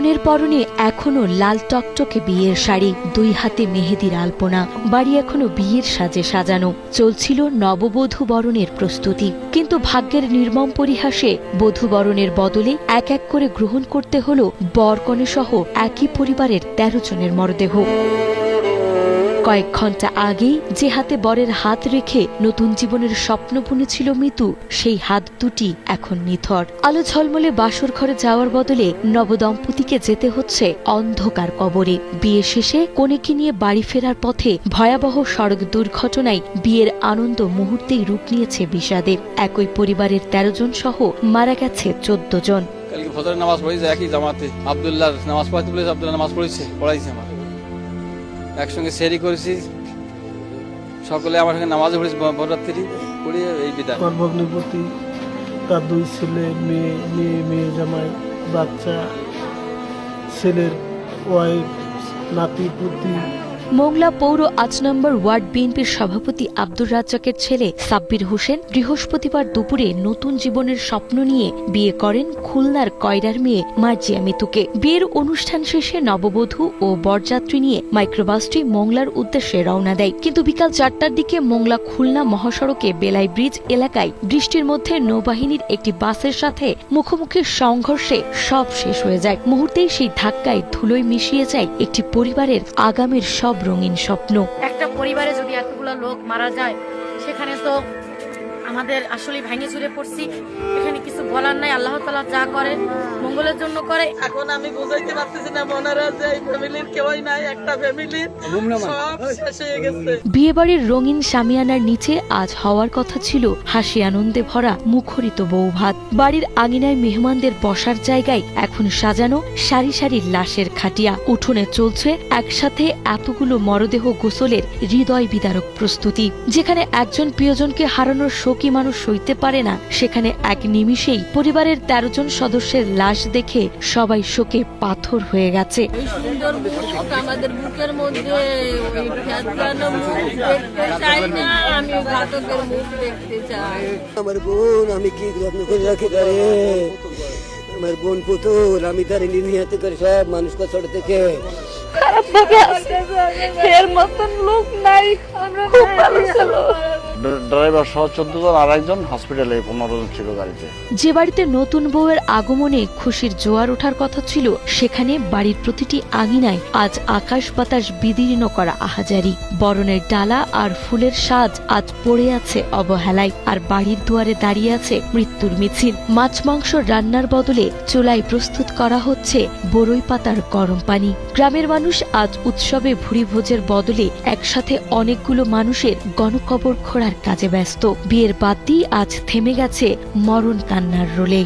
কনের পরনে এখনো লাল টকটকে বিয়ের শাড়ি, দুই হাতে মেহেদির আলপনা, বাড়ি এখনো বিয়ের সাজে সাজানো। চলছিল নববধূ বরণের প্রস্তুতি, কিন্তু ভাগ্যের নির্মম পরিহাসে বধূ বরণের বদলে এক এক করে গ্রহণ করতে হলো বরকনে সহ একই পরিবারের 13 জনের মরদেহ। কয়েক ঘন্টা আগেই যে হাতে বরের হাত রেখে নতুন জীবনের স্বপ্ন বুনেছিল মিতু, সেই হাত দুটি এখন নিথর। আলো ঝলমলে বাসর ঘরে যাওয়ার বদলে নবদম্পতিকে যেতে হচ্ছে অন্ধকার কবরে। বিয়ে শেষে কনেকে নিয়ে বাড়ি ফেরার পথে ভয়াবহ সড়ক দুর্ঘটনায় বিয়ের আনন্দ মুহূর্তেই রূপ নিয়েছে বিষাদে। একই পরিবারের 13 জন সহ মারা গেছে 14 জন। কালকে ফজরের নামাজ পড়েছে একই জামাতে, আব্দুল্লাহ নামাজ পড়াইতে বলেছে, আব্দুল্লাহ নামাজ পড়াইছে আমার, একসঙ্গে সেরি করেছি, সকলে আমার সঙ্গে নামাজে পড়েছি, বররাত্রি পড়ে এই বিদায়। আমার ভগ্নিপতি, তার 2 ছেলে, মেয়ে জামাই, বাচ্চা, ছেলের ওয়াইফ, নাতি পুতি। মোংলা পৌর 8 নম্বর ওয়ার্ড বিএনপির সভাপতি আব্দুর রাজ্জাকের ছেলে সাব্বির হোসেন বৃহস্পতিবার দুপুরে নতুন জীবনের স্বপ্ন নিয়ে বিয়ে করেন খুলনার কয়রার মেয়ে মার্জিয়া মিতুকে। বিয়ের অনুষ্ঠান শেষে নববধূ ও বরযাত্রী নিয়ে মাইক্রোবাসটি মোংলার উদ্দেশ্যে রওনা দেয়, কিন্তু বিকাল 4টার দিকে মোংলা খুলনা মহাসড়কে বেলাই ব্রিজ এলাকায় বৃষ্টির মধ্যে নৌবাহিনীর একটি বাসের সাথে মুখোমুখি সংঘর্ষে সব শেষ হয়ে যায়। মুহূর্তেই সেই ধাক্কায় ধুলোয় মিশিয়ে যায় একটি পরিবারের আগামীর সব রঙিন স্বপ্ন। একটা পরিবারে যদি এতগুলো লোক মারা যায়, সেখানে তো আমাদের আসলে ভেঙে চুরে পড়ছি। এখানে কিছু বলার নাই, আল্লাহ তাআলা যা করে মঙ্গলের জন্য করে। এখন আমি বুঝাইতে পারতেছি না মনারা যে এই ফ্যামিলির কেউই নাই, একটা ফ্যামিলির সব শেষ হয়ে গেছে। বিয়েবাড়ির রঙিন শামিয়ানার নিচে আজ হওয়ার কথা ছিল হাসি আনন্দে ভরা মুখরিত বৌভাত। বাড়ির আঙিনায় মেহমানদের বসার জায়গায় এখন সাজানো সারি সারি লাশের খাটিয়া। উঠোনে চলছে একসাথে এতগুলো মরদেহ গোসলের হৃদয় বিদারক প্রস্তুতি। যেখানে একজন প্রিয়জনকে হারানোর শোকী মানুষ সইতে পারে না, সেখানে এক নিমিষেই পরিবারের 13 জন সদস্যের লাশ দেখে সবাই শোকে পাথর হয়ে গেছে। আমাদের বুকের মধ্যে ওই ফ্যাতরানো মুখ দেখতে চাই না, আমি ঘাতকের মুখ দেখতে চাই। আমার বোন আমি কি যত্ন করে রাখি তারে, আমার বোন পুতুল আমি তার নির্নিহাতে করে সব মানুষকে ছোট থেকে খারাপ ভাবে আছে, এর মতন লোক নাই। আমরা খুব ভালো ছিল। ড্রাইভার সহ 14 জন আর একজন হসপিটালে, 15 জন ছিল গাড়িতে। যে বাড়িতে নতুন বউয়ের আগমনে খুশির জোয়ার ওঠার কথা ছিল, সেখানে বাড়ির প্রতিটি আঙিনায় আজ আকাশ বাতাস বিদীর্ণ করা আহাজারি। বরণের ডালা আর ফুলের সাজ আজ পড়ে আছে অবহেলায়, আর বাড়ির দুয়ারে দাঁড়িয়ে আছে মৃত্যুর মিছিল। মাছ মাংস রান্নার বদলে চুলায় প্রস্তুত করা হচ্ছে বরই পাতার গরম পানি। গ্রামের মানুষ আজ উৎসবে ভুরি ভোজের বদলে একসাথে অনেকগুলো মানুষের গণকবর খোঁড়ার কাজে ব্যস্ত। বিয়ের বাদ্যি আজ থেমে গেছে মরণ কান্নার রোলে।